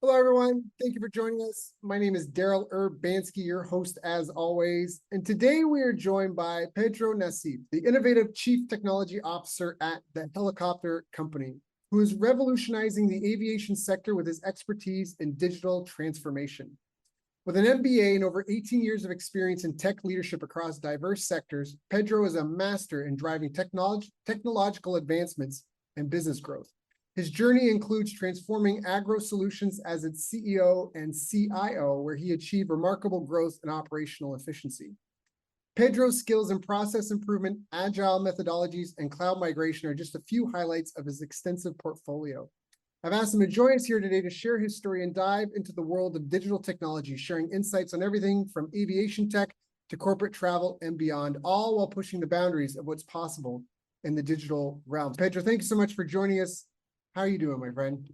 Hello, everyone. Thank you for joining us. My name is Daryl Urbanski, your host as always. And today we are joined by Pedro Nassif, the innovative Chief Technology Officer at the helicopter company, who is revolutionizing the aviation sector with his expertise in digital transformation. With an MBA and over 18 years of experience in tech leadership across diverse sectors, Pedro is a master in driving technological advancements and business growth. His journey includes transforming Agro Solutions as its CEO and CIO, where he achieved remarkable growth and operational efficiency. Pedro's skills in process improvement, agile methodologies, and cloud migration are just a few highlights of his extensive portfolio. I've asked him to join us here today to share his story and dive into the world of digital technology, sharing insights on everything from aviation tech to corporate travel and beyond, all while pushing the boundaries of what's possible in the digital realm. Pedro, thank you so much for joining us. How are you doing, my friend?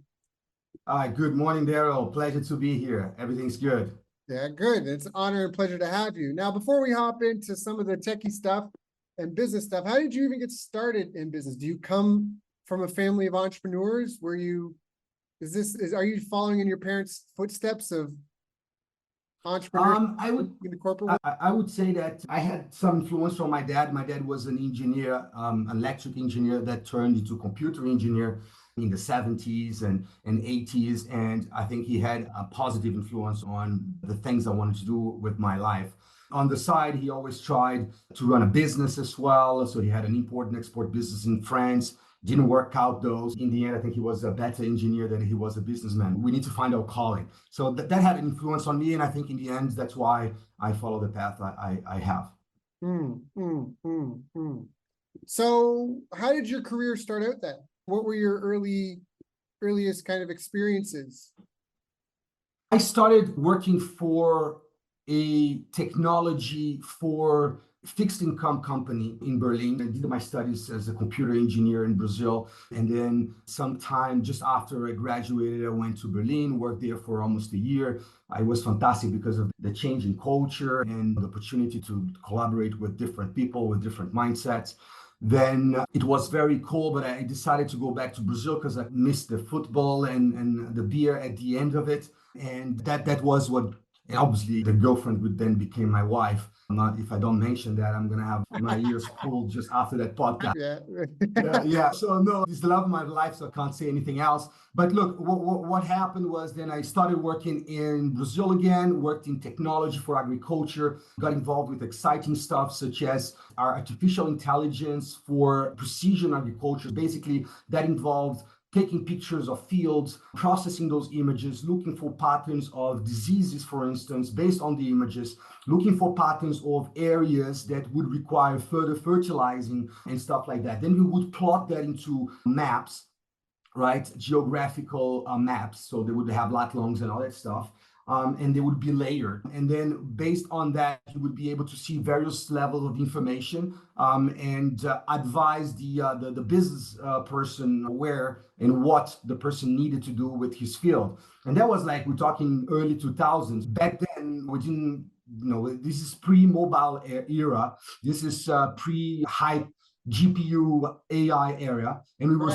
Good morning, Daryl. Pleasure to be here. Everything's good. Yeah, good. It's an honor and pleasure to have you. Now, before we hop into some of the techie stuff and business stuff, how did you even get started in business? Do you come from a family of entrepreneurs? Are you following in your parents' footsteps of entrepreneurs in the corporate world? I would say that I had some influence from my dad. My dad was an engineer, electric engineer that turned into computer engineer in the 70s and 80s. And I think he had a positive influence on the things I wanted to do with my life. On the side, he always tried to run a business as well. So he had an import and export business in France. Didn't work out those. In the end, I think he was a better engineer than he was a businessman. We need to find our calling. So that had an influence on me. And I think in the end, that's why I follow the path I have. So how did your career start out then? What were your earliest kind of experiences? I started working for a technology for fixed income company in Berlin. I did my studies as a computer engineer in Brazil. And then sometime just after I graduated, I went to Berlin, worked there for almost a year. It was fantastic because of the change in culture and the opportunity to collaborate with different people with different mindsets. Then it was very cool, but I decided to go back to Brazil because I missed the football and the beer at the end of it. And that was what, and obviously the girlfriend would then became my wife. If I don't mention that, I'm going to have my ears pulled just after that podcast. Yeah. So no, it's the love of my life, so I can't say anything else. But look, what happened was then I started working in Brazil again, worked in technology for agriculture, got involved with exciting stuff such as our artificial intelligence for precision agriculture. Basically, that involved taking pictures of fields, processing those images, looking for patterns of diseases, for instance, based on the images, looking for patterns of areas that would require further fertilizing and stuff like that. Then we would plot that into maps, right? Geographical maps. So they would have lat longs and all that stuff. And they would be layered. And then based on that, you would be able to see various levels of information and advise the business person where and what the person needed to do with his field. And that was like, we're talking early 2000s. Back then, we didn't, this is pre-mobile era. This is pre-hype GPU AI area, and we were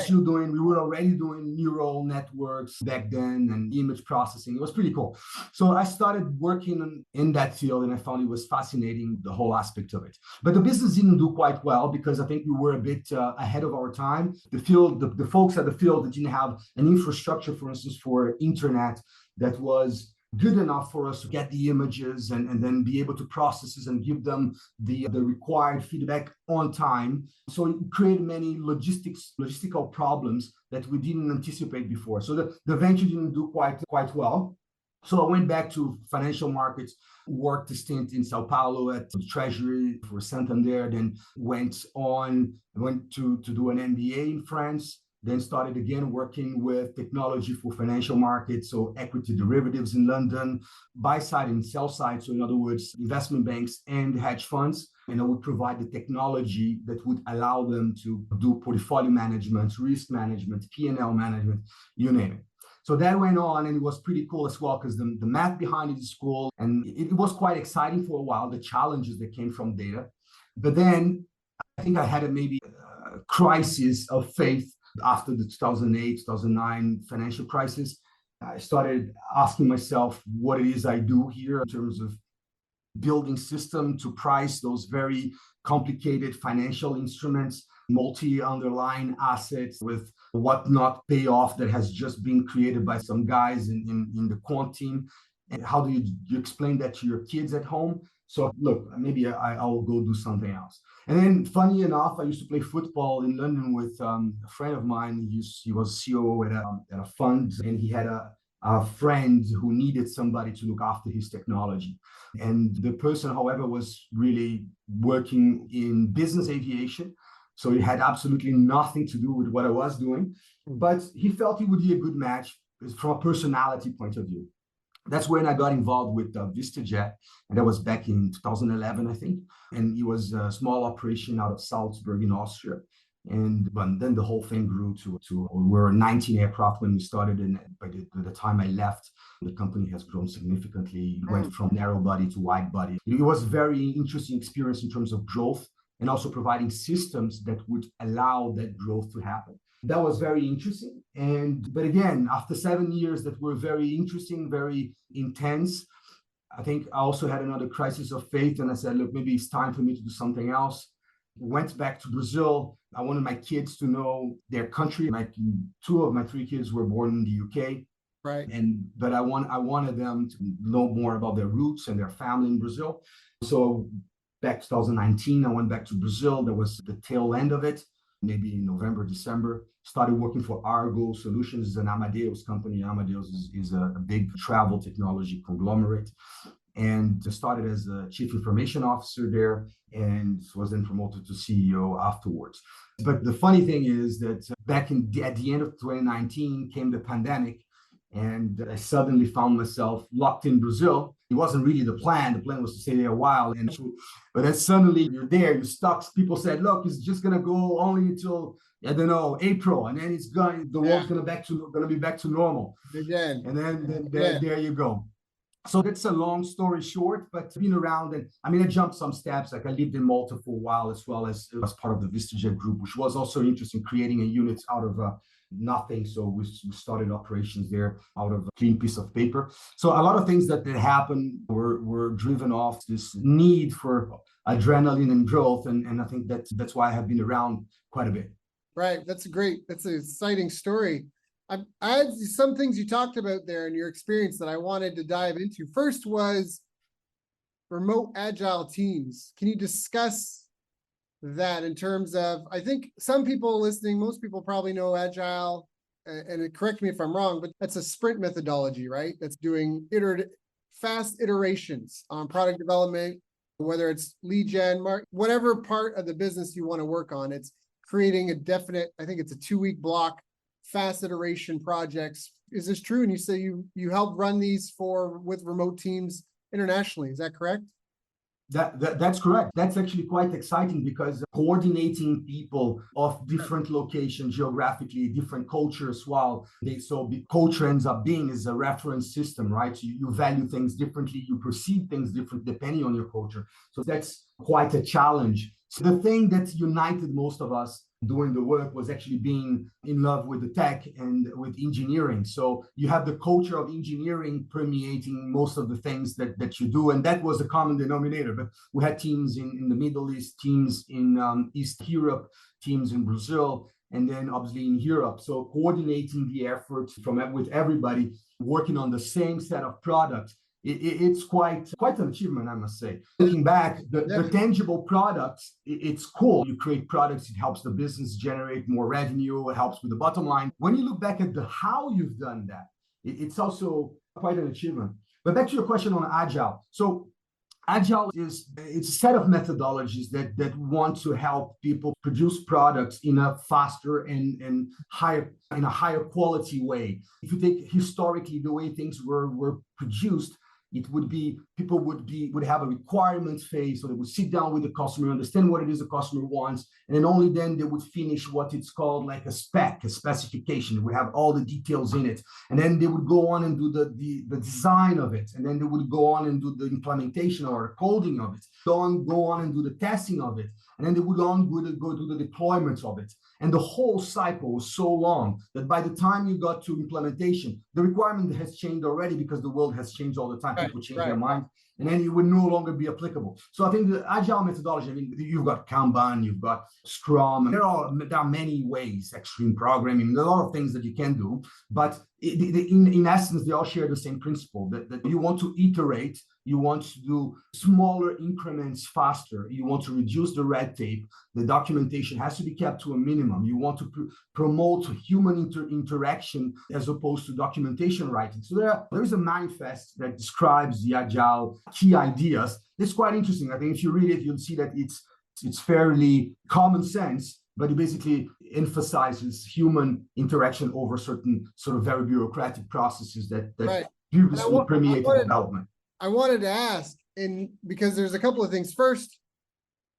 already doing neural networks back then and image processing. It was pretty cool. So I started working in that field, and I found it was fascinating, the whole aspect of it. But the business didn't do quite well because I think we were a bit ahead of our time. The field, the folks at the field that didn't have an infrastructure, for instance, for internet that was good enough for us to get the images and then be able to process it and give them the required feedback on time. So it created many logistical problems that we didn't anticipate before. So the venture didn't do quite well. So I went back to financial markets, worked a stint in Sao Paulo at the Treasury for Santander, then went to do an MBA in France, then started again working with technology for financial markets, so equity derivatives in London, buy side and sell side. So in other words, investment banks and hedge funds. And I would provide the technology that would allow them to do portfolio management, risk management, P&L management, you name it. So that went on, and it was pretty cool as well because the math behind it is cool. And it was quite exciting for a while, the challenges that came from data. But then I think I had maybe a crisis of faith after the 2008, 2009 financial crisis. I started asking myself what it is I do here in terms of building system to price those very complicated financial instruments, multi-underlying assets with whatnot payoff that has just been created by some guys in the quant team. And how do you explain that to your kids at home? So look, maybe I'll go do something else. And then funny enough, I used to play football in London with a friend of mine. He was CEO at a fund, and he had a friend who needed somebody to look after his technology. And the person, however, was really working in business aviation. So it had absolutely nothing to do with what I was doing. But he felt he would be a good match from a personality point of view. That's when I got involved with VistaJet, and that was back in 2011, I think. And it was a small operation out of Salzburg in Austria. And then the whole thing grew to we were 19 aircraft when we started, and by the time I left, the company has grown significantly. It went from narrow body to wide body. It was a very interesting experience in terms of growth and also providing systems that would allow that growth to happen. That was very interesting. But again, after 7 years that were very interesting, very intense, I think I also had another crisis of faith, and I said, look, maybe it's time for me to do something else. Went back to Brazil. I wanted my kids to know their country. Two of my three kids were born in the UK. Right. But I wanted them to know more about their roots and their family in Brazil. So back 2019, I went back to Brazil. That was the tail end of it, maybe in November, December. Started working for Argo Solutions, it's an Amadeus company. Amadeus is a big travel technology conglomerate. And started as a chief information officer there, and was then promoted to CEO afterwards. But the funny thing is that at the end of 2019 came the pandemic, and I suddenly found myself locked in Brazil. It wasn't really the plan. The plan was to stay there a while. But then suddenly you're there, you're stuck. People said, look, it's just going to go only until, I don't know, April. And then the world's going to be back to normal. Again. And then there you go. So that's a long story short, but been around, and I jumped some steps. Like I lived in Malta for a while, as well as part of the VistaJet group, which was also interesting, creating a unit out of nothing. So we started operations there out of a clean piece of paper. So a lot of things that happened were driven off this need for adrenaline and growth. And I think that's why I have been around quite a bit. Right. That's an exciting story. I had some things you talked about there in your experience that I wanted to dive into. First was remote agile teams. Can you discuss that in terms of, I think some people listening, most people probably know agile, and correct me if I'm wrong, but that's a sprint methodology, right? That's doing fast iterations on product development, whether it's lead gen, whatever part of the business you want to work on. It's creating a definite, I think it's a 2-week block, fast iteration projects. Is this true? And you say you help run these with remote teams internationally. Is that correct? That's correct. That's actually quite exciting, because coordinating people of different locations geographically, different cultures, the culture ends up being is a reference system, right? So you value things differently, you perceive things differently depending on your culture. So that's quite a challenge. So the thing that united most of us doing the work was actually being in love with the tech and with engineering. So you have the culture of engineering permeating most of the things that you do. And that was a common denominator. But we had teams in the Middle East, teams in East Europe, teams in Brazil, and then obviously in Europe. So coordinating the effort with everybody, working on the same set of products. It's quite an achievement, I must say. Looking back, the tangible products, it's cool. You create products, it helps the business generate more revenue, it helps with the bottom line. When you look back at how you've done that, it's also quite an achievement. But back to your question on Agile. So Agile it's a set of methodologies that want to help people produce products in a faster and higher quality way. If you take historically the way things were produced, it would be people would have a requirements phase, so they would sit down with the customer, understand what it is the customer wants, and then only then they would finish what it's called like a specification. It would have all the details in it, and then they would go on and do the design of it, and then they would go on and do the implementation or coding of it, go on and do the testing of it, and then they would go to the deployments of it. And the whole cycle was so long that by the time you got to implementation, the requirement has changed already because the world has changed all the time. People change their mind, and then it would no longer be applicable. So I think the agile methodology, I mean, you've got Kanban, you've got Scrum, and there are many ways, extreme programming, there are a lot of things that you can do, but in essence, they all share the same principle that you want to iterate, you want to do smaller increments faster, you want to reduce the red tape, the documentation has to be kept to a minimum, you want to promote human interaction as opposed to documentation writing. So there is a manifest that describes the agile key ideas. It's quite interesting. I think if you read it, you'll see that it's fairly common sense, but it basically emphasizes human interaction over certain sort of very bureaucratic processes that previously permeated development. I wanted to ask, because there's a couple of things. First,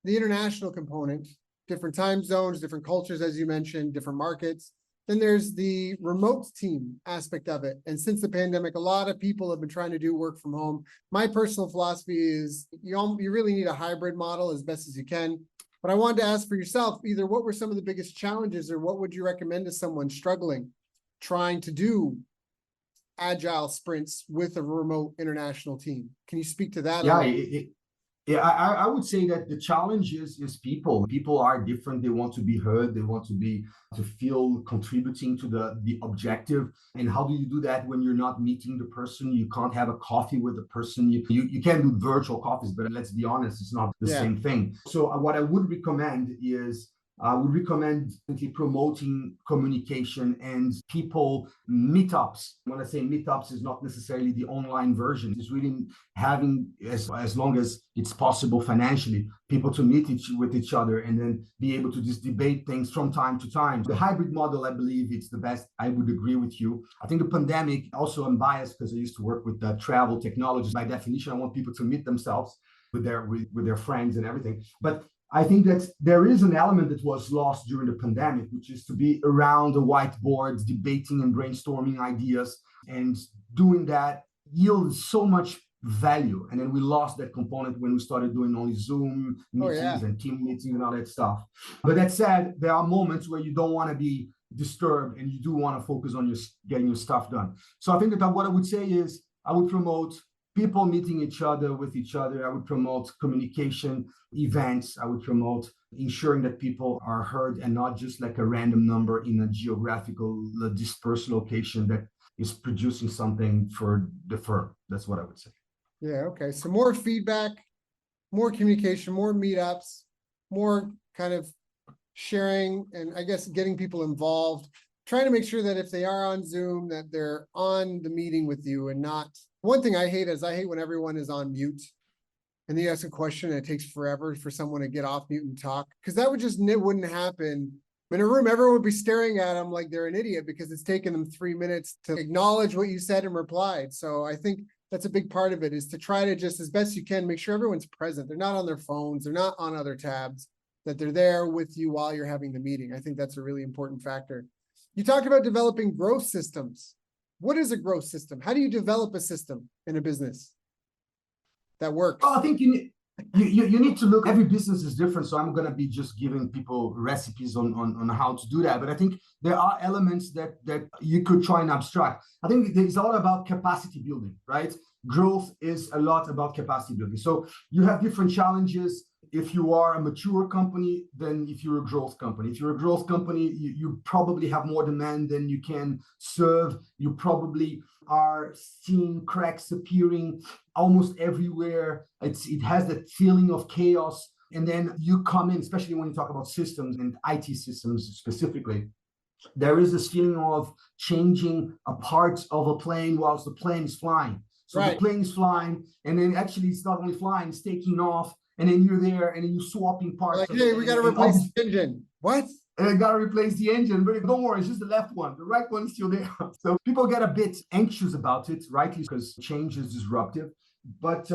the international component, different time zones, different cultures, as you mentioned, different markets. Then there's the remote team aspect of it. And since the pandemic, a lot of people have been trying to do work from home. My personal philosophy is you really need a hybrid model as best as you can. But I wanted to ask for yourself, either what were some of the biggest challenges, or what would you recommend to someone struggling, trying to do agile sprints with a remote international team? Can you speak to that? Yeah, I would say that the challenge is people. People are different. They want to be heard. They want to feel contributing to the objective. And how do you do that when you're not meeting the person? You can't have a coffee with the person. You can do virtual coffees, but let's be honest, it's not the same thing. So what I would recommend is promoting communication and people meetups. When I say meetups, is not necessarily the online version. It's really having, as long as it's possible financially, people to meet with each other and then be able to just debate things from time to time. The hybrid model, I believe it's the best. I would agree with you. I think the pandemic, also I'm biased because I used to work with travel technologies. By definition, I want people to meet themselves with their friends and everything. But I think that there is an element that was lost during the pandemic, which is to be around the whiteboards, debating and brainstorming ideas, and doing that yields so much value. And then we lost that component when we started doing only Zoom meetings and team meetings and all that stuff. But that said, there are moments where you don't want to be disturbed and you do want to focus on getting your stuff done. So I think that what I would say is I would promote people meeting each other with each other. I would promote communication events. I would promote ensuring that people are heard and not just like a random number in a geographical dispersed location that is producing something for the firm. That's what I would say. Yeah, okay. So more feedback, more communication, more meetups, more kind of sharing, and I guess getting people involved, trying to make sure that if they are on Zoom, that they're on the meeting with you and not. One thing I hate when everyone is on mute and you ask a question and it takes forever for someone to get off mute and talk, because that wouldn't happen. In a room, everyone would be staring at them like they're an idiot because it's taken them 3 minutes to acknowledge what you said and replied. So I think that's a big part of it, is to try to just, as best you can, make sure everyone's present. They're not on their phones. They're not on other tabs, that they're there with you while you're having the meeting. I think that's a really important factor. You talked about developing growth systems. What is a growth system? How do you develop a system in a business that works? Well, I think you need to look. Every business is different, so I'm going to be just giving people recipes on how to do that. But I think there are elements that you could try and abstract. I think it's all about capacity building, right? Growth is a lot about capacity building. So you have different challenges. If you are a mature company, then if you're a growth company. If you're a growth company, you probably have more demand than you can serve. You probably are seeing cracks appearing almost everywhere. It has that feeling of chaos. And then you come in, especially when you talk about systems and IT systems specifically, there is this feeling of changing a part of a plane whilst the plane is flying. So the plane is flying, and then actually it's not only flying, it's taking off. And then you're there, and then you're swapping parts. Like, hey, we got to replace the engine. What? And I got to replace the engine. But don't worry, it's just the left one. The right one is still there. So people get a bit anxious about it, rightly, because change is disruptive. But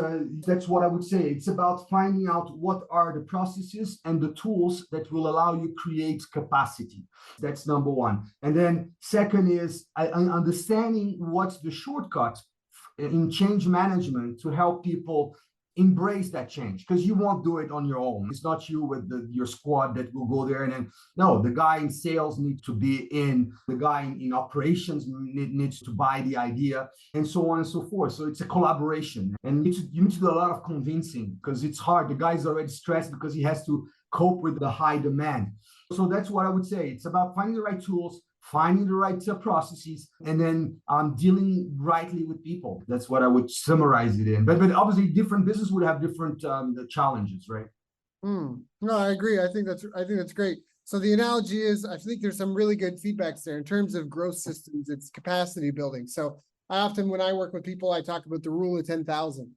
that's what I would say. It's about finding out what are the processes and the tools that will allow you create capacity. That's number one. And then second is understanding what's the shortcut in change management to help people embrace that change, because you won't do it on your own. It's not you with your squad that will go there and then, no, the guy in sales needs to be in, the guy in operations needs to buy the idea, and so on and so forth. So it's a collaboration, and you need to do a lot of convincing, because it's hard. The guy's already stressed because he has to cope with the high demand. So that's what I would say. It's about finding the right tools, finding the right processes, and then dealing rightly with people. That's what I would summarize it in. But obviously, different business would have different challenges, right? No, I agree. I think that's great. So the analogy is, I think there's some really good feedbacks there in terms of growth systems. It's capacity building. So I often, when I work with people, I talk about the rule of 10,000.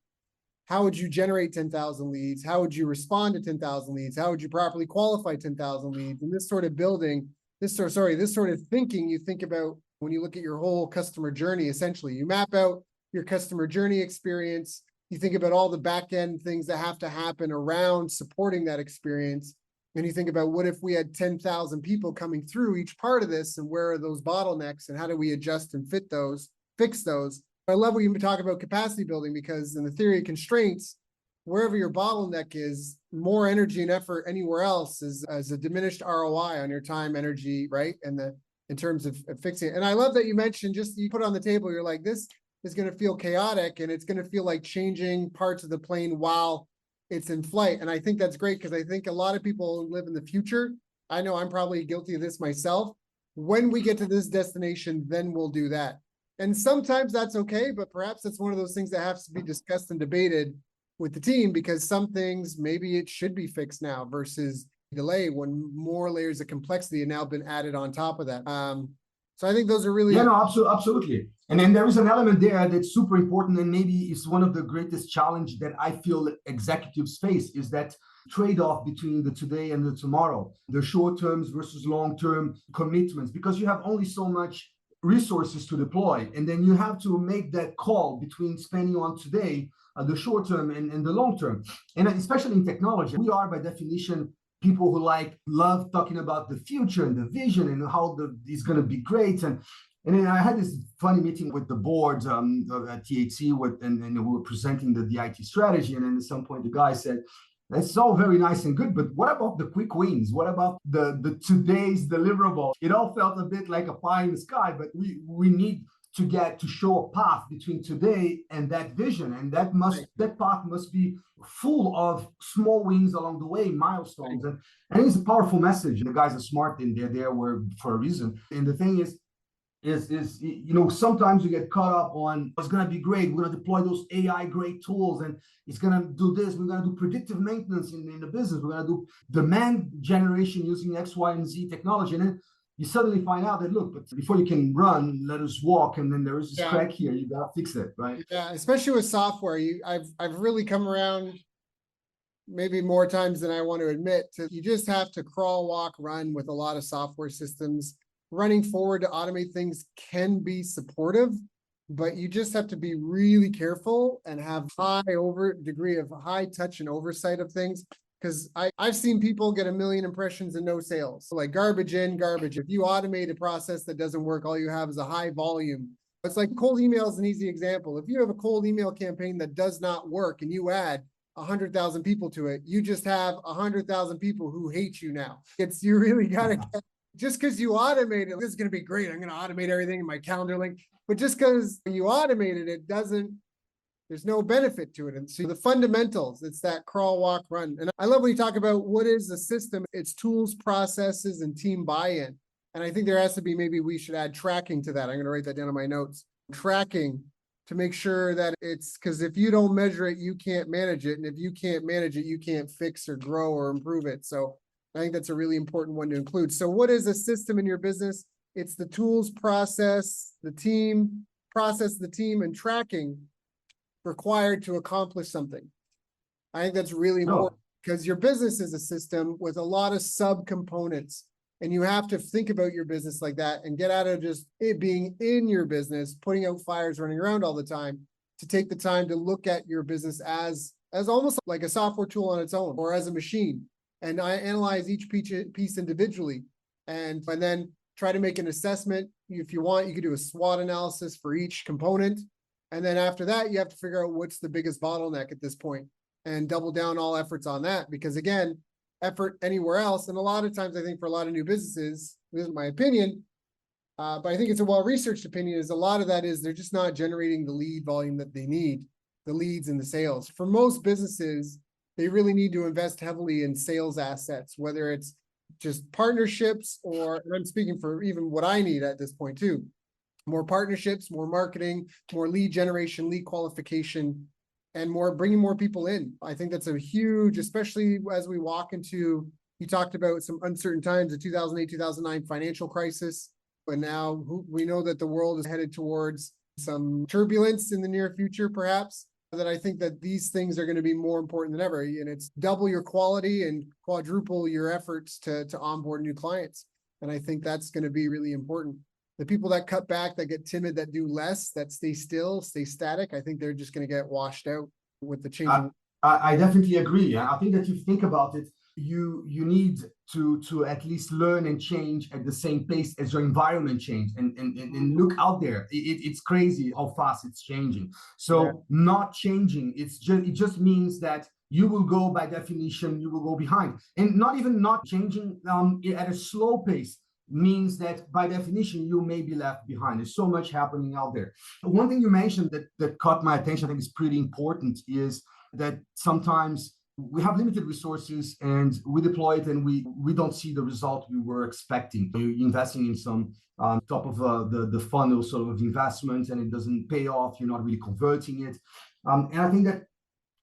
How would you generate 10,000 leads? How would you respond to 10,000 leads? How would you properly qualify 10,000 leads? And this sort of building, this sort of thinking, you think about when you look at your whole customer journey. Essentially, you map out your customer journey experience. You think about all the back end things that have to happen around supporting that experience. And you think about, what if we had 10,000 people coming through each part of this, and where are those bottlenecks, and how do we adjust and fix those? I love when you talk about capacity building, because in the theory of constraints, wherever your bottleneck is, more energy and effort anywhere else is as a diminished ROI on your time, energy, right? And in terms of fixing it. And I love that you mentioned, just you put on the table, you're like, this is going to feel chaotic, and it's going to feel like changing parts of the plane while it's in flight. And I think that's great, because I think a lot of people live in the future. I know I'm probably guilty of this myself. When we get to this destination, then we'll do that. And sometimes that's okay, but perhaps it's one of those things that has to be discussed and debated with the team, because some things, maybe it should be fixed now versus delay, when more layers of complexity have now been added on top of that. So I think those are really— Yeah, no, absolutely. And then there is an element there that's super important, and maybe is one of the greatest challenge that I feel executives face, is that trade-off between the today and the tomorrow, the short terms versus long-term commitments, because you have only so much resources to deploy, and then you have to make that call between spending on today, the short term, and the long term. And especially in technology, we are by definition people who love talking about the future and the vision and how it's going to be great. And then I had this funny meeting with the board at THC and we were presenting the IT strategy, and then at some point the guy said, "That's all very nice and good, but what about the quick wins? What about the today's deliverable?" It all felt a bit like a pie in the sky, but we need to show a path between today and that vision, and that path must be full of small wins along the way, milestones, and it's a powerful message. The guys are smart, and they're there for a reason. And the thing is sometimes you get caught up on, it's going to be great, we're going to deploy those AI great tools, and it's going to do this, we're going to do predictive maintenance in the business, we're going to do demand generation using X, Y, and Z technology. And then you suddenly find out that, look, but before you can run, let us walk, and then there is this crack here, you got to fix it, right? Yeah, especially with software, I've really come around maybe more times than I want to admit to, you just have to crawl, walk, run with a lot of software systems. Running forward to automate things can be supportive, but you just have to be really careful and have degree of high touch and oversight of things. Because I've seen people get 1 million impressions and no sales. So like garbage in, garbage. If you automate a process that doesn't work, all you have is a high volume. It's like cold email is an easy example. If you have a cold email campaign that does not work and you add 100,000 people to it, you just have 100,000 people who hate you now. You really got to get, just because you automate it, this is going to be great, I'm going to automate everything in my calendar link. But just because you automated it there's no benefit to it. And so the fundamentals, it's that crawl, walk, run. And I love when you talk about what is the system, it's tools, processes, and team buy-in. And I think there has to be, maybe we should add tracking to that. I'm going to write that down in my notes. Tracking to make sure that because if you don't measure it, you can't manage it. And if you can't manage it, you can't fix or grow or improve it. So I think that's a really important one to include. So what is a system in your business? It's the tools, process, the team, and tracking required to accomplish something. I think that's really important, because your business is a system with a lot of subcomponents, and you have to think about your business like that and get out of just it being in your business, putting out fires, running around all the time, to take the time to look at your business as almost like a software tool on its own, or as a machine, and I analyze each piece individually, and then try to make an assessment. If you want, you could do a SWOT analysis for each component. And then after that, you have to figure out what's the biggest bottleneck at this point. and double down all efforts on that. Because again, effort anywhere else, and a lot of times I think for a lot of new businesses, this is my opinion, but I think it's a well-researched opinion, is a lot of that is they're just not generating the lead volume that they need, the leads and the sales. For most businesses, they really need to invest heavily in sales assets, whether it's just partnerships or, and I'm speaking for even what I need at this point too, more partnerships, more marketing, more lead generation, lead qualification, and more bringing more people in. I think that's a huge, especially as we walk into, you talked about some uncertain times, the 2008, 2009 financial crisis. But now we know that the world is headed towards some turbulence in the near future, perhaps, that I think that these things are going to be more important than ever. And it's double your quality and quadruple your efforts to onboard new clients. And I think that's going to be really important. The people that cut back, that get timid, that do less, that stay still, stay static, I think they're just going to get washed out with the changing. I definitely agree. I think that if you think about it, you need to at least learn and change at the same pace as your environment change, and look out there. It's crazy how fast it's changing. So not changing, it just means that you will go, by definition, you will go behind. And not even not changing at a slow pace means that by definition you may be left behind. There's so much happening out there. One thing you mentioned that caught my attention, I think is pretty important, is that sometimes we have limited resources and we deploy it and we don't see the result we were expecting. You're investing in some top of the funnel sort of investment, and it doesn't pay off. You're not really converting it. And I think that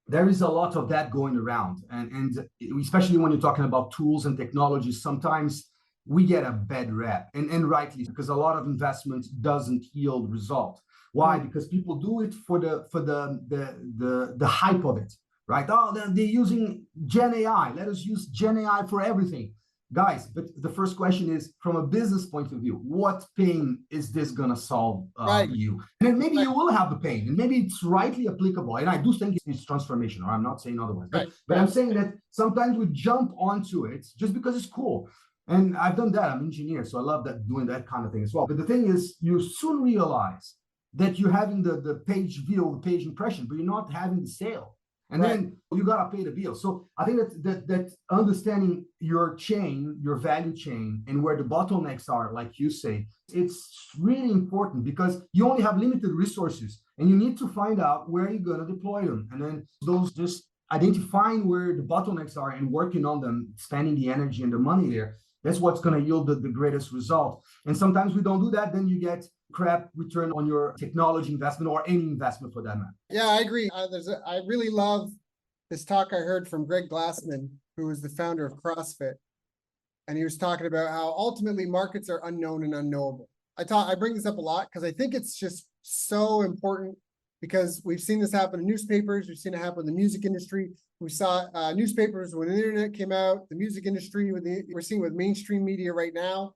there is a lot of that going around. And especially when you're talking about tools and technologies, sometimes we get a bad rep, and rightly, because a lot of investment doesn't yield result. Why? Because people do it for the hype of it, right? Oh, they're using Gen AI. Let us use Gen AI for everything. Guys, but the first question is, from a business point of view, what pain is this going to solve you? And then maybe you will have the pain, and maybe it's rightly applicable. And I do think it's transformational. I'm not saying otherwise. But I'm saying that sometimes we jump onto it just because it's cool. And I've done that. I'm an engineer, so I love that, doing that kind of thing as well. But the thing is, you soon realize that you're having the page view, the page impression, but you're not having the sale. And then you got to pay the bill. So I think that understanding your chain, your value chain, and where the bottlenecks are, like you say, it's really important, because you only have limited resources and you need to find out where you're going to deploy them. And then those, just identifying where the bottlenecks are and working on them, spending the energy and the money there, that's what's going to yield the greatest result. And sometimes we don't do that, then you get crap return on your technology investment, or any investment for that matter. Yeah, I agree. I really love this talk I heard from Greg Glassman, who is the founder of CrossFit. And he was talking about how ultimately markets are unknown and unknowable. I bring this up a lot because I think it's just so important, because we've seen this happen in newspapers. We've seen it happen in the music industry. We saw newspapers when the internet came out, the music industry, we're seeing with mainstream media right now.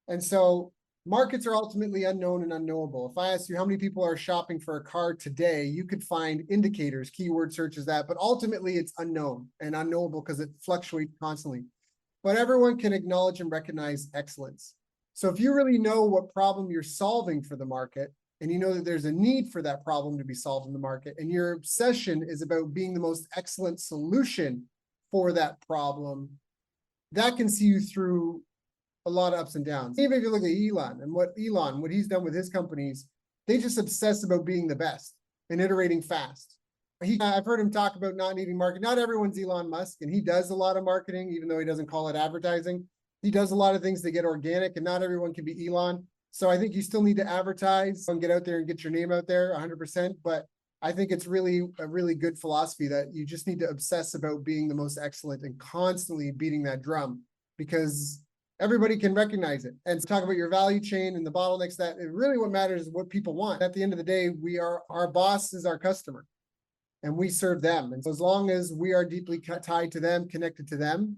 And so markets are ultimately unknown and unknowable. If I ask you how many people are shopping for a car today, you could find indicators, keyword searches, that, but ultimately it's unknown and unknowable because it fluctuates constantly. But everyone can acknowledge and recognize excellence. So if you really know what problem you're solving for the market, and you know that there's a need for that problem to be solved in the market, and your obsession is about being the most excellent solution for that problem, that can see you through a lot of ups and downs. Even if you look at Elon and what he's done with his companies, they just obsess about being the best and iterating fast. I've heard him talk about not needing marketing. Not everyone's Elon Musk, and he does a lot of marketing, even though he doesn't call it advertising. He does a lot of things to get organic, and not everyone can be Elon. So I think you still need to advertise and get out there and get your name out there 100%. But I think it's really a really good philosophy that you just need to obsess about being the most excellent and constantly beating that drum, because everybody can recognize it. And talk about your value chain and the bottlenecks, that really what matters is what people want. At the end of the day, our boss is our customer and we serve them. And so as long as we are deeply tied to them, connected to them,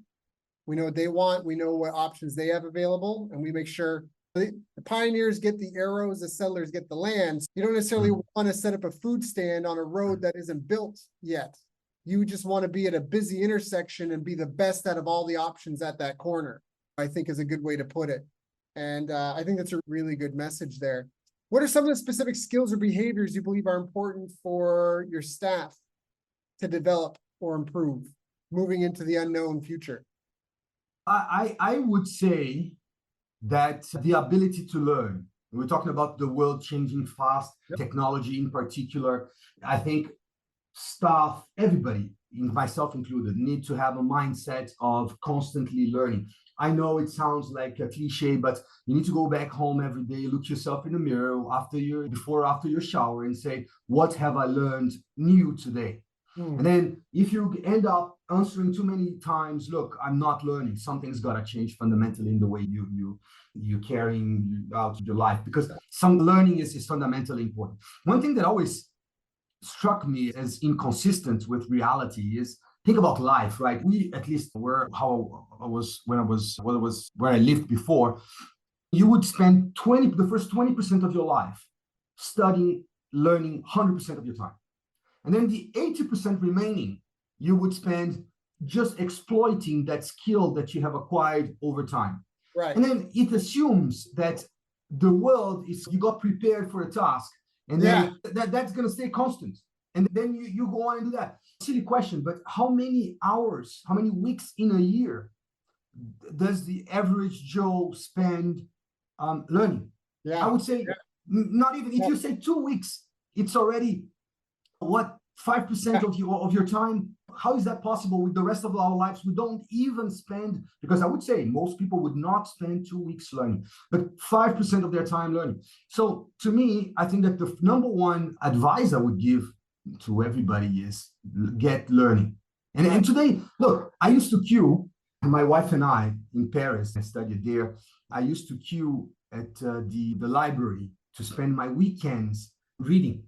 we know what they want, we know what options they have available, and we make sure the pioneers get the arrows, the settlers get the lands. You don't necessarily want to set up a food stand on a road that isn't built yet. You just want to be at a busy intersection and be the best out of all the options at that corner, I think is a good way to put it. And I think that's a really good message there. What are some of the specific skills or behaviors you believe are important for your staff to develop or improve moving into the unknown future? I would say that the ability to learn, we're talking about the world changing fast, technology in particular. I think staff, everybody, myself included, need to have a mindset of constantly learning. I know it sounds like a cliche, but you need to go back home every day, look yourself in the mirror after your shower and say, what have I learned new today? And then if you end up answering too many times, look, I'm not learning, something's got to change fundamentally in the way you carrying out your life, because some learning is fundamentally important. One thing that always struck me as inconsistent with reality is, think about life, right? We, at least where I lived before, you would spend the first 20% of your life studying, learning 100% of your time. And then the 80% remaining, you would spend just exploiting that skill that you have acquired over time. Right. And then it assumes that the world is, you got prepared for a task, and then that's going to stay constant. And then you go on and do that. Silly question, but how many hours, how many weeks in a year does the average Joe spend learning? I would say not even, if you say 2 weeks, it's already what, 5% of your time? How is that possible with the rest of our lives? We don't even spend, because I would say most people would not spend 2 weeks learning, but 5% of their time learning. So to me, I think that the number one advice I would give to everybody is get learning. And today, look, I used to queue, my wife and I in Paris, I studied there. I used to queue at the library to spend my weekends reading.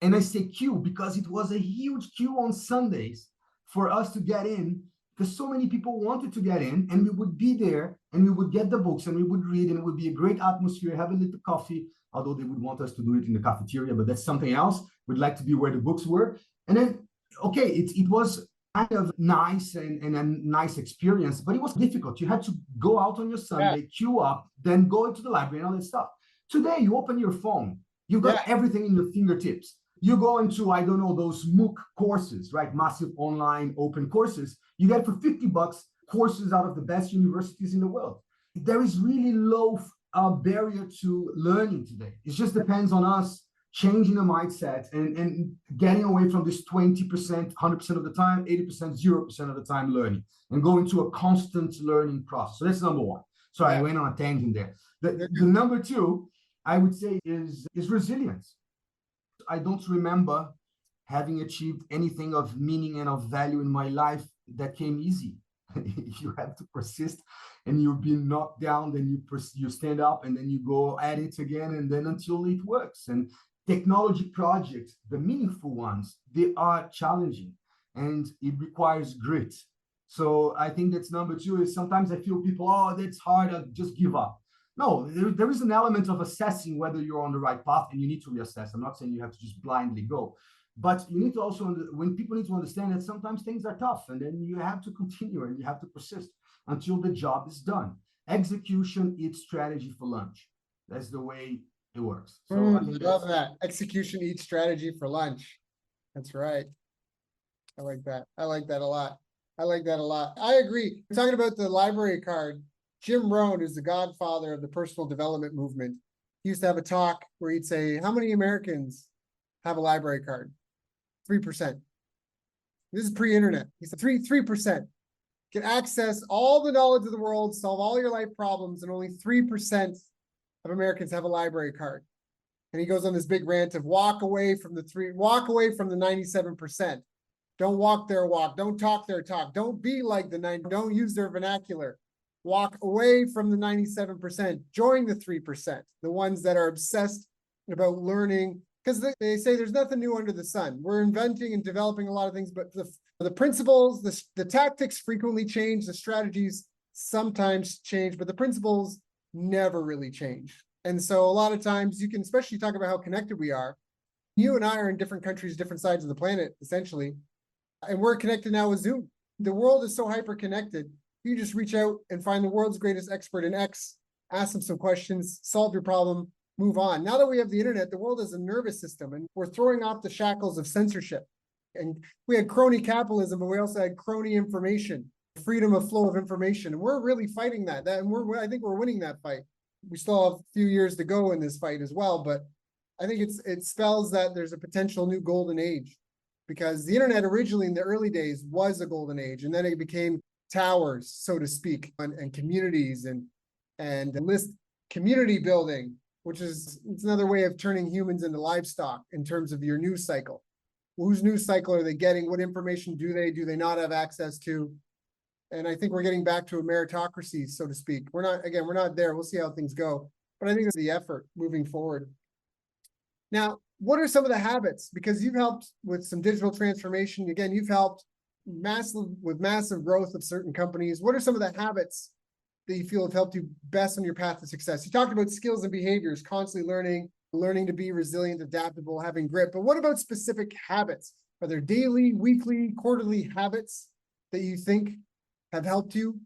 And I say queue because it was a huge queue on Sundays for us to get in, because so many people wanted to get in, and we would be there and we would get the books and we would read, and it would be a great atmosphere, have a little coffee, although they would want us to do it in the cafeteria, but that's something else. We'd like to be where the books were. And then, okay, it was kind of nice and a nice experience, but it was difficult. You had to go out on your Sunday, queue up, then go into the library and all that stuff. Today, you open your phone, you've got everything in your fingertips. You go into, I don't know, those MOOC courses, right? Massive online open courses. You get for $50 courses out of the best universities in the world. There is really low barrier to learning today. It just depends on us changing the mindset and getting away from this 20%, 100% of the time, 80%, 0% of the time learning, and go into a constant learning process. So that's number one. Sorry, I went on a tangent there. The number two, I would say, is resilience. I don't remember having achieved anything of meaning and of value in my life that came easy. You have to persist, and you've been knocked down, then you stand up, and then you go at it again, and then until it works. And technology projects, the meaningful ones, they are challenging, and it requires grit. So I think that's number two. Is sometimes I feel people, oh, that's hard, I'll just give up. No, there is an element of assessing whether you're on the right path, and you need to reassess. I'm not saying you have to just blindly go, but you need to also, when people need to understand that sometimes things are tough, and then you have to continue and you have to persist until the job is done. Execution eats strategy for lunch. That's the way it works. So I love that. Execution eats strategy for lunch. That's right. I like that. I like that a lot. I agree. We're talking about the library card. Jim Rohn is the godfather of the personal development movement. He used to have a talk where he'd say, how many Americans have a library card? 3%. This is pre-internet. He said 3% can access all the knowledge of the world, solve all your life problems, and only 3% of Americans have a library card. And he goes on this big rant of walk away from the 97%. Don't walk their walk. Don't talk their talk. Don't be like the 90%. Don't use their vernacular. Walk away from the 97%. Join the 3%, the ones that are obsessed about learning, because they say there's nothing new under the sun. We're inventing and developing a lot of things, but the principles, the tactics frequently change, the strategies sometimes change, but the principles never really change. And so a lot of times you can especially talk about how connected we are. You and I are in different countries, different sides of the planet, essentially. And we're connected now with Zoom. The world is so hyper-connected. You just reach out and find the world's greatest expert in X, ask them some questions, solve your problem, move on. Now that we have the internet, the world is a nervous system, and we're throwing off the shackles of censorship. And we had crony capitalism, but we also had crony information, freedom of flow of information. And we're really fighting that. I think we're winning that fight. We still have a few years to go in this fight as well, but I think it spells that there's a potential new golden age, because the internet originally in the early days was a golden age, and then it became towers, so to speak, and communities and list community building, which is, it's another way of turning humans into livestock in terms of your news cycle. Whose news cycle are they getting? What information do they not have access to? And I think we're getting back to a meritocracy, so to speak. We're not there. We'll see how things go. But I think it's the effort moving forward. Now, what are some of the habits? Because you've helped with some digital transformation. Again, you've helped massive growth of certain companies. What are some of the habits that you feel have helped you best on your path to success? You talked about skills and behaviors, constantly learning to be resilient, adaptable, having grit. But what about specific habits? Are there daily, weekly, quarterly habits that you think have helped you?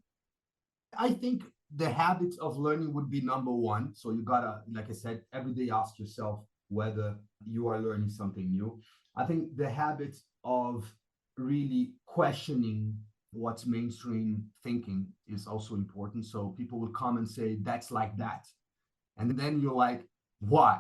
I think the habit of learning would be number one. So you gotta, like I said, every day ask yourself whether you are learning something new. I think the habit of really questioning what's mainstream thinking is also important. So people will come and say, that's like that. And then you're like, why?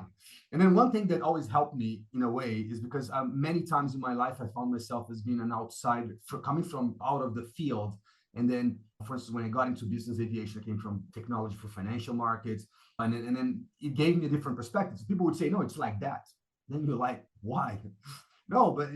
And then one thing that always helped me in a way is because many times in my life, I found myself as being an outsider, coming from out of the field. And then, for instance, when I got into business aviation, I came from technology for financial markets. And then it gave me a different perspective. So people would say, no, it's like that. Then you're like, why? No, but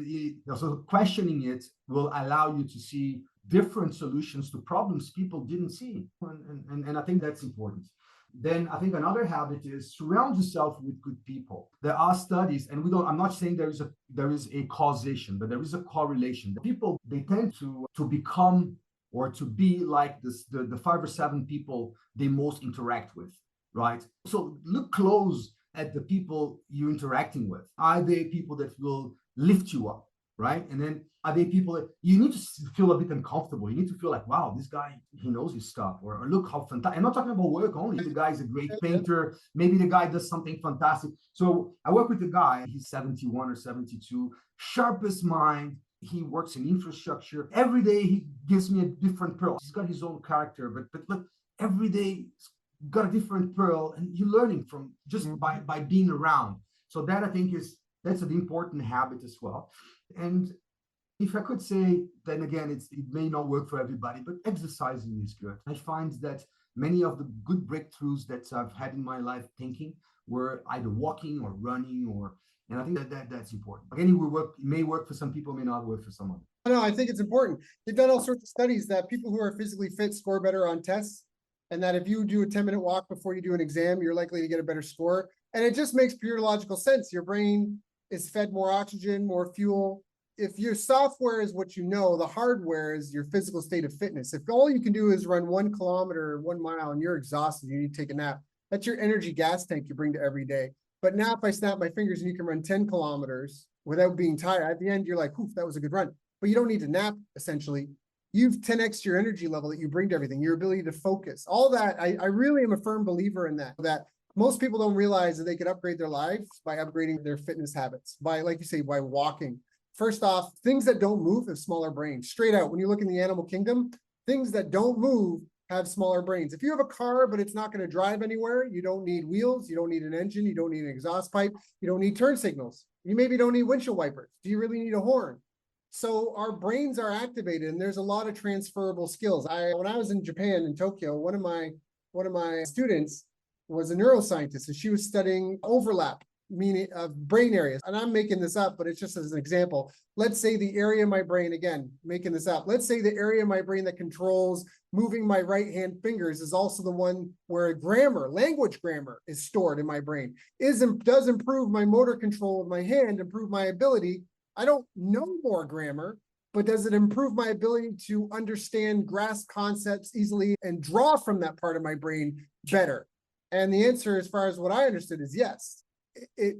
so questioning it will allow you to see different solutions to problems people didn't see. And I think that's important. Then I think another habit is surround yourself with good people. There are studies, and I'm not saying there is a causation, but there is a correlation. The people, they tend to become or to be like the 5 or 7 people they most interact with, right? So look close at the people you're interacting with. Are they people that will lift you up, right? And then are they people that you need to feel a bit uncomfortable? You need to feel like, wow, this guy, he knows his stuff. Or look how fantastic. I'm not talking about work only. The guy is a great painter. Maybe the guy does something fantastic. So I work with a guy, he's 71 or 72, sharpest mind. He works in infrastructure. Every day he gives me a different pearl. He's got his own character, but every day he's got a different pearl, and you're learning from just by being around. So that I think that's an important habit as well. And if I could say, then again, it may not work for everybody, but exercising is good. I find that many of the good breakthroughs that I've had in my life thinking were either walking or running, and I think that's important. Again, it may work for some people, may not work for some others. No, I think it's important. They've done all sorts of studies that people who are physically fit score better on tests, and that if you do a 10-minute walk before you do an exam, you're likely to get a better score. And it just makes pure logical sense. Your brain is fed more oxygen, more fuel. If your software is what you know, the hardware is your physical state of fitness. If all you can do is run 1 kilometer, 1 mile, and you're exhausted, you need to take a nap, that's your energy gas tank you bring to every day. But now if I snap my fingers and you can run 10 kilometers without being tired, at the end, you're like, oof, that was a good run. But you don't need to nap, essentially. You've 10x your energy level that you bring to everything, your ability to focus. All that, I really am a firm believer in that most people don't realize that they could upgrade their lives by upgrading their fitness habits, by, like you say, by walking. First off, things that don't move have smaller brains. Straight out, when you look in the animal kingdom, things that don't move have smaller brains. If you have a car, but it's not going to drive anywhere, you don't need wheels, you don't need an engine, you don't need an exhaust pipe, you don't need turn signals. You maybe don't need windshield wipers. Do you really need a horn? So our brains are activated, and there's a lot of transferable skills. When I was in Japan, in Tokyo, one of my students was a neuroscientist, and she was studying overlap, meaning of brain areas. And I'm making this up, but it's just as an example. Let's say the area of my brain, again, making this up. Let's say the area of my brain that controls moving my right hand fingers is also the one where language grammar is stored in my brain. Does improve my motor control of my hand, improve my ability. I don't know more grammar, but does it improve my ability to understand, grasp concepts easily and draw from that part of my brain better? And the answer, as far as what I understood, is yes.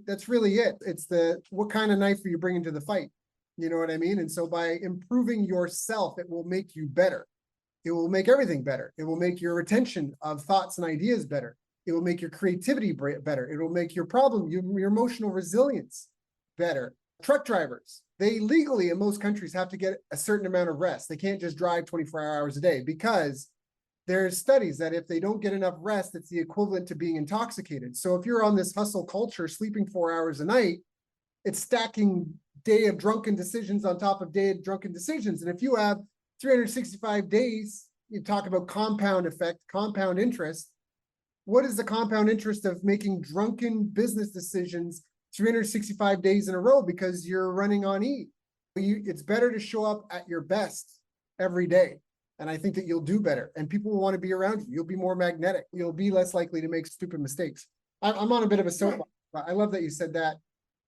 That's really it. It's what kind of knife are you bringing to the fight? You know what I mean? And so by improving yourself, it will make you better. It will make everything better. It will make your retention of thoughts and ideas better. It will make your creativity better. It will make your emotional resilience better. Truck drivers, they legally in most countries have to get a certain amount of rest. They can't just drive 24 hours a day because there's studies that if they don't get enough rest, it's the equivalent to being intoxicated. So if you're on this hustle culture, sleeping 4 hours a night, it's stacking day of drunken decisions on top of day of drunken decisions. And if you have 365 days, you talk about compound effect, compound interest. What is the compound interest of making drunken business decisions 365 days in a row because you're running on E? It's better to show up at your best every day. And I think that you'll do better and people will want to be around you. You'll be more magnetic. You'll be less likely to make stupid mistakes. I'm on a bit of a soapbox, but I love that you said that.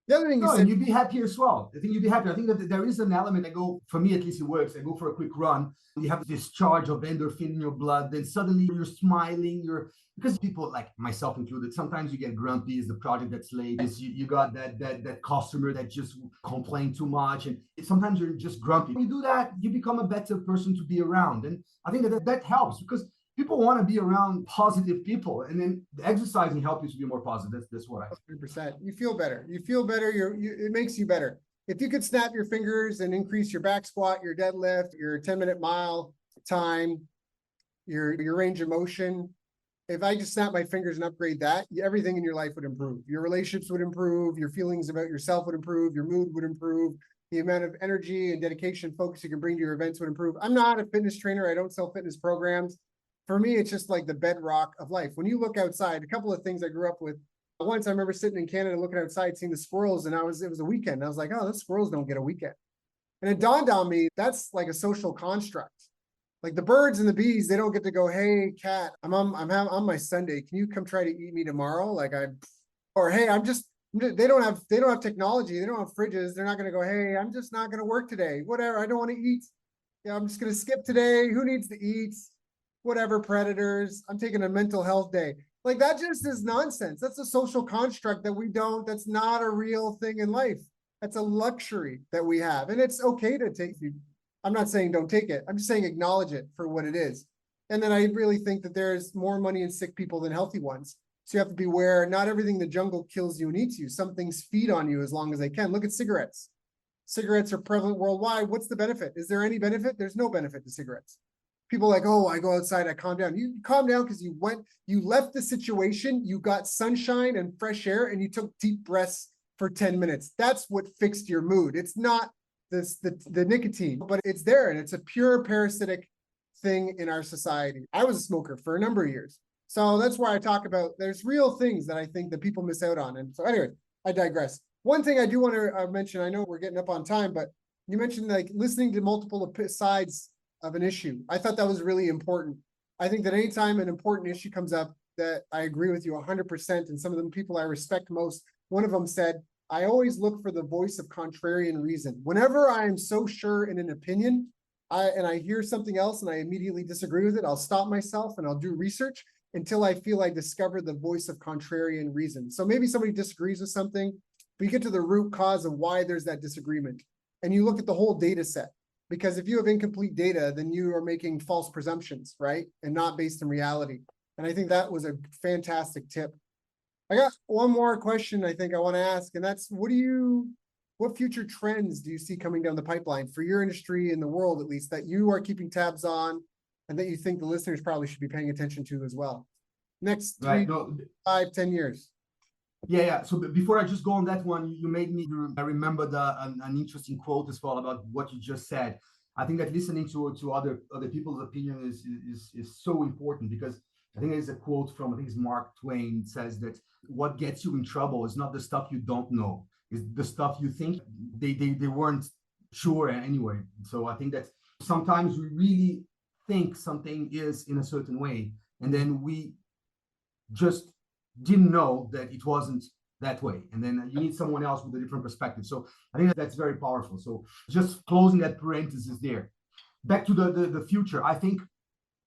The other thing you said, and you'd be happy as well. I think you'd be happy. I think that there is an element. I go, for me at least, it works. I go for a quick run. You have this charge of endorphin in your blood. Then suddenly you're smiling. Because people like myself included, sometimes you get grumpy. Is the project that's late? Is you got that customer that just complain too much, and sometimes you're just grumpy. When you do that, you become a better person to be around, and I think that helps because people want to be around positive people, and then the exercising helps you to be more positive. That's what I 100%. You feel better. You feel better. It makes you better. If you could snap your fingers and increase your back squat, your deadlift, your 10-minute mile time, your range of motion. If I just snap my fingers and upgrade that, everything in your life would improve. Your relationships would improve. Your feelings about yourself would improve. Your mood would improve. The amount of energy and dedication, focus you can bring to your events would improve. I'm not a fitness trainer. I don't sell fitness programs. For me, it's just like the bedrock of life. When you look outside, a couple of things I grew up with. Once I remember sitting in Canada looking outside, seeing the squirrels, and it was a weekend. And I was like, oh, those squirrels don't get a weekend. And it dawned on me, that's like a social construct. Like the birds and the bees, they don't get to go, hey, cat, I'm on my Sunday. Can you come try to eat me tomorrow? Or hey, they don't have technology. They don't have fridges. They're not going to go, hey, I'm just not going to work today. Whatever. I don't want to eat. Yeah, I'm just going to skip today. Who needs to eat? Whatever, predators. I'm taking a mental health day. Like that just is nonsense. That's a social construct that's not a real thing in life. That's a luxury that we have. And it's okay to take. I'm not saying don't take it. I'm just saying acknowledge it for what it is. And then I really think that there's more money in sick people than healthy ones. So you have to be aware, not everything in the jungle kills you and eats you. Some things feed on you as long as they can. Look at cigarettes. Cigarettes are prevalent worldwide. What's the benefit? Is there any benefit? There's no benefit to cigarettes. People are like, oh, I go outside, I calm down. You calm down because you left the situation, you got sunshine and fresh air, and you took deep breaths for 10 minutes. That's what fixed your mood. It's not the nicotine, but it's there, and it's a pure parasitic thing in our society. I was a smoker for a number of years. So that's why I talk about there's real things that I think that people miss out on. And so anyway, I digress. One thing I do want to mention, I know we're getting up on time, but you mentioned like listening to multiple sides of an issue. I thought that was really important. I think that anytime an important issue comes up, that I agree with you 100%. And some of the people I respect most, one of them said, I always look for the voice of contrarian reason. Whenever I am so sure in an opinion, I hear something else and I immediately disagree with it, I'll stop myself and I'll do research until I feel I discover the voice of contrarian reason. So maybe somebody disagrees with something, but you get to the root cause of why there's that disagreement. And you look at the whole data set. Because if you have incomplete data, then you are making false presumptions, right? And not based in reality. And I think that was a fantastic tip. I got one more question I think I want to ask, and that's what future trends do you see coming down the pipeline for your industry in the world, at least, that you are keeping tabs on and that you think the listeners probably should be paying attention to as well? Next 3, 5, 10 years. Yeah. So before I just go on that one, you made me remember an interesting quote as well about what you just said. I think that listening to other people's opinion is so important because I think there's a quote from, I think it's Mark Twain. It says that what gets you in trouble is not the stuff you don't know, it's the stuff you think they weren't sure anyway. So I think that sometimes we really think something is in a certain way, and then we just didn't know that it wasn't that way. And then you need someone else with a different perspective. So I think that's very powerful. So just closing that parenthesis there. Back to the future. I think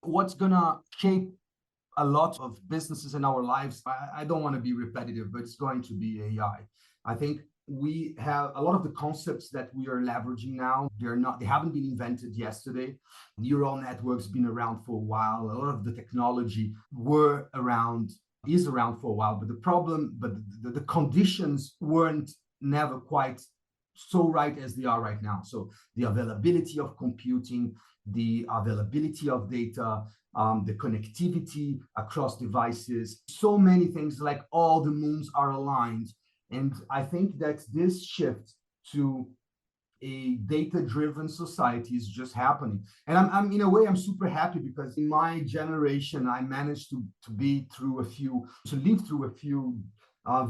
what's gonna shape a lot of businesses in our lives, I don't want to be repetitive, but it's going to be AI. I think we have a lot of the concepts that we are leveraging now. They haven't been invented yesterday. Neural networks been around for a while. A lot of the technology is around for a while, but the conditions weren't never quite so right as they are right now. So the availability of computing, the availability of data, the connectivity across devices, so many things, like all the moons are aligned. And I think that this shift to a data-driven society is just happening. And I'm in a way, I'm super happy, because in my generation, I managed to live through a few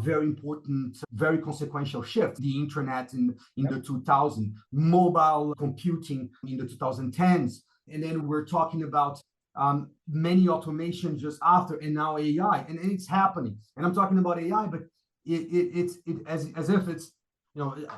very important, very consequential shifts. The internet in the 2000s, mobile computing in the 2010s, and then we're talking about many automation just after, and now AI, and it's happening. And I'm talking about AI, but it's as if it's,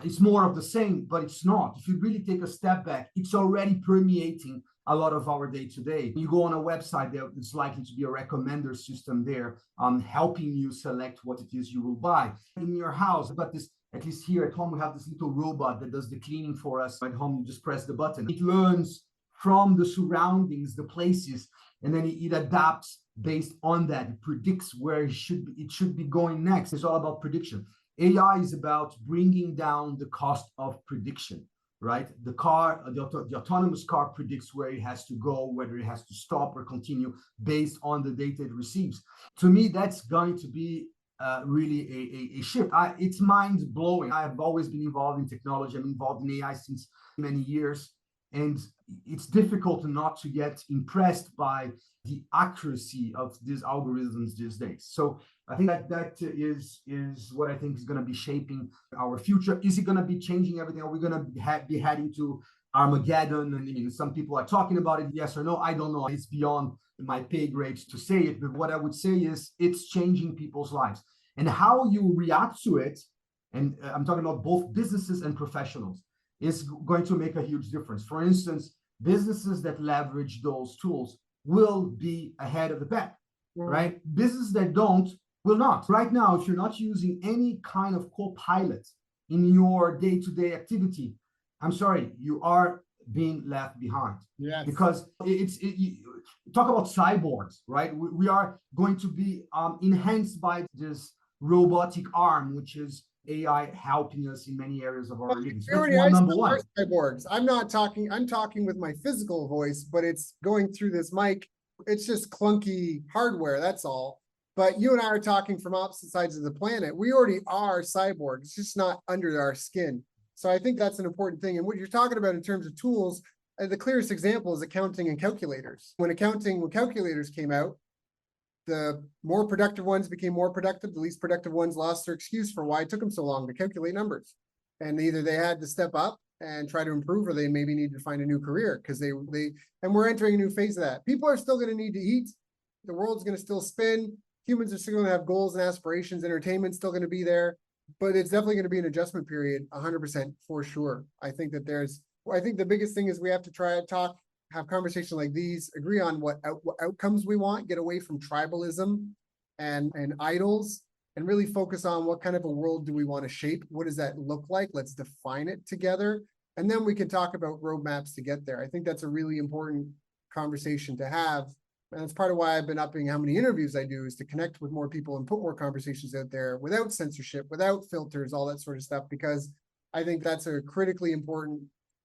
it's more of the same, but it's not. If you really take a step back, it's already permeating a lot of our day-to-day. You go on a website, there's likely to be a recommender system there, helping you select what it is you will buy. In your house, but this, at least here at home, we have this little robot that does the cleaning for us. At home, you just press the button. It learns from the surroundings, the places, and then it adapts based on that. It predicts where it should be going next. It's all about prediction. AI is about bringing down the cost of prediction, right? The autonomous car predicts where it has to go, whether it has to stop or continue based on the data it receives. To me, that's going to be really a shift. It's mind-blowing. I've always been involved in technology. I'm involved in AI since many years. And it's difficult not to get impressed by the accuracy of these algorithms these days. So I think that is what I think is going to be shaping our future. Is it going to be changing everything? Are we going to be heading to Armageddon? And some people are talking about it, yes or no. I don't know. It's beyond my pay grade to say it. But what I would say is it's changing people's lives. And how you react to it, and I'm talking about both businesses and professionals, is going to make a huge difference. For instance, businesses that leverage those tools will be ahead of the pack, right? Businesses that don't will not. Right now, if you're not using any kind of co-pilot in your day-to-day activity, I'm sorry, you are being left behind. Yes. Because talk about cyborgs, right? We are going to be enhanced by this robotic arm, which is AI helping us in many areas of our living. So that's one, number one. Cyborgs. I'm talking with my physical voice, but it's going through this mic. It's just clunky hardware, that's all. But you and I are talking from opposite sides of the planet. We already are cyborgs, it's just not under our skin. So I think that's an important thing. And what you're talking about in terms of tools, the clearest example is accounting and calculators. When calculators came out, the more productive ones became more productive. The least productive ones lost their excuse for why it took them so long to calculate numbers. And either they had to step up and try to improve, or they maybe need to find a new career, because and we're entering a new phase of that. People are still going to need to eat. The world's going to still spin. Humans are still going to have goals and aspirations. Entertainment's still going to be there, but it's definitely going to be an adjustment period, 100% for sure. I think the biggest thing is we have to have conversations like these, agree on what outcomes we want, get away from tribalism and idols, and really focus on what kind of a world do we want to shape? What does that look like? Let's define it together. And then we can talk about roadmaps to get there. I think that's a really important conversation to have. And that's part of why I've been upping how many interviews I do, is to connect with more people and put more conversations out there without censorship, without filters, all that sort of stuff, because I think that's a critically important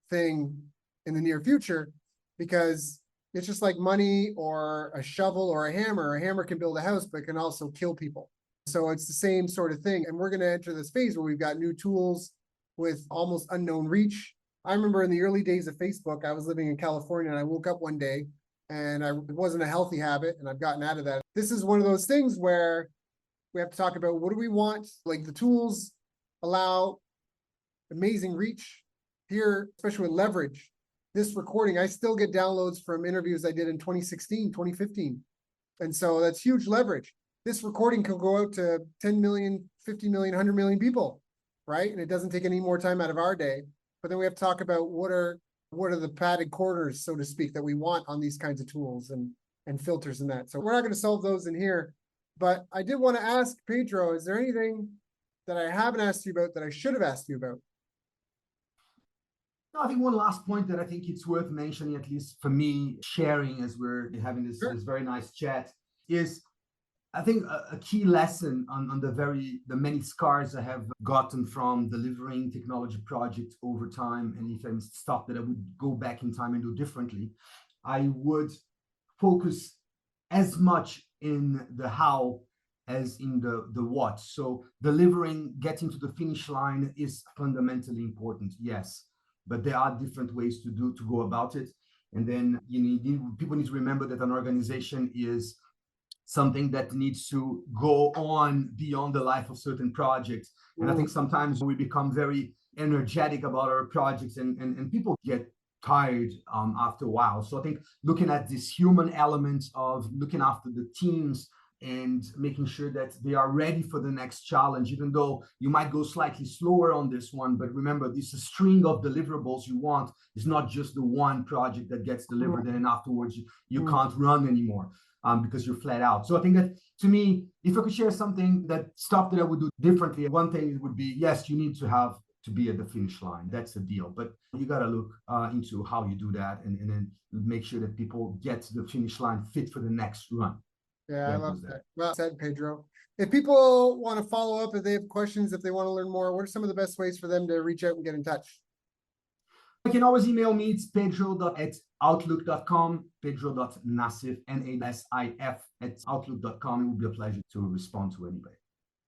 thing in the near future. Because it's just like money or a shovel or a hammer. A hammer can build a house, but it can also kill people. So it's the same sort of thing. And we're going to enter this phase where we've got new tools with almost unknown reach. I remember in the early days of Facebook, I was living in California, and I woke up one day, and it wasn't a healthy habit, and I've gotten out of that. This is one of those things where we have to talk about, what do we want? Like, the tools allow amazing reach here, especially with leverage. This recording, I still get downloads from interviews I did in 2016, 2015. And so that's huge leverage. This recording can go out to 10 million, 50 million, 100 million people, right? And it doesn't take any more time out of our day. But then we have to talk about what are the padded corners, so to speak, that we want on these kinds of tools and filters and that. So we're not going to solve those in here. But I did want to ask Pedro, is there anything that I haven't asked you about that I should have asked you about? No, I think one last point that I think it's worth mentioning, at least for me, sharing as we're having this very nice chat, is I think a key lesson on the many scars I have gotten from delivering technology projects over time, and if I'm stuff that I would go back in time and do differently, I would focus as much in the how as in the what. So delivering, getting to the finish line is fundamentally important, yes, but there are different ways to go about it. And then people need to remember that an organization is something that needs to go on beyond the life of certain projects. And I think sometimes we become very energetic about our projects, and people get tired after a while. So I think looking at this human element of looking after the teams and making sure that they are ready for the next challenge, even though you might go slightly slower on this one. But remember, this is a string of deliverables you want. It's not just the one project that gets delivered and then afterwards you can't run anymore. Because you're flat out. So I think that, to me, if I could share something, that stuff that I would do differently, one thing would be, yes, you need to be at the finish line. That's the deal. But you got to look into how you do that, and then make sure that people get to the finish line fit for the next run. Yeah, I love that. Well said, Pedro. If people want to follow up, if they have questions, if they want to learn more, what are some of the best ways for them to reach out and get in touch? You can always email me. It's pedro@outlook.com, pedro.nassif, Nasif @outlook.com. It will be a pleasure to respond to anybody.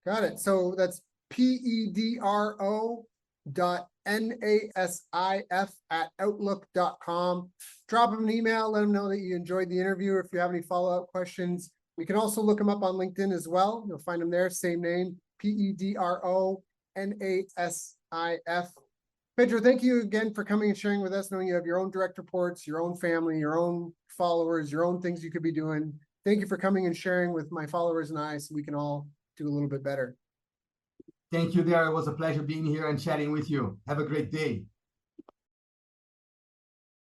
Got it. So that's pedro.nasif@outlook.com. Drop them an email, let them know that you enjoyed the interview. If you have any follow-up questions, we can also look them up on LinkedIn as well. You'll find them there, same name, pedro.nasif. Pedro, thank you again for coming and sharing with us, knowing you have your own direct reports, your own family, your own followers, your own things you could be doing. Thank you for coming and sharing with my followers and I, so we can all do a little bit better. Thank you, Daryl. It was a pleasure being here and chatting with you. Have a great day.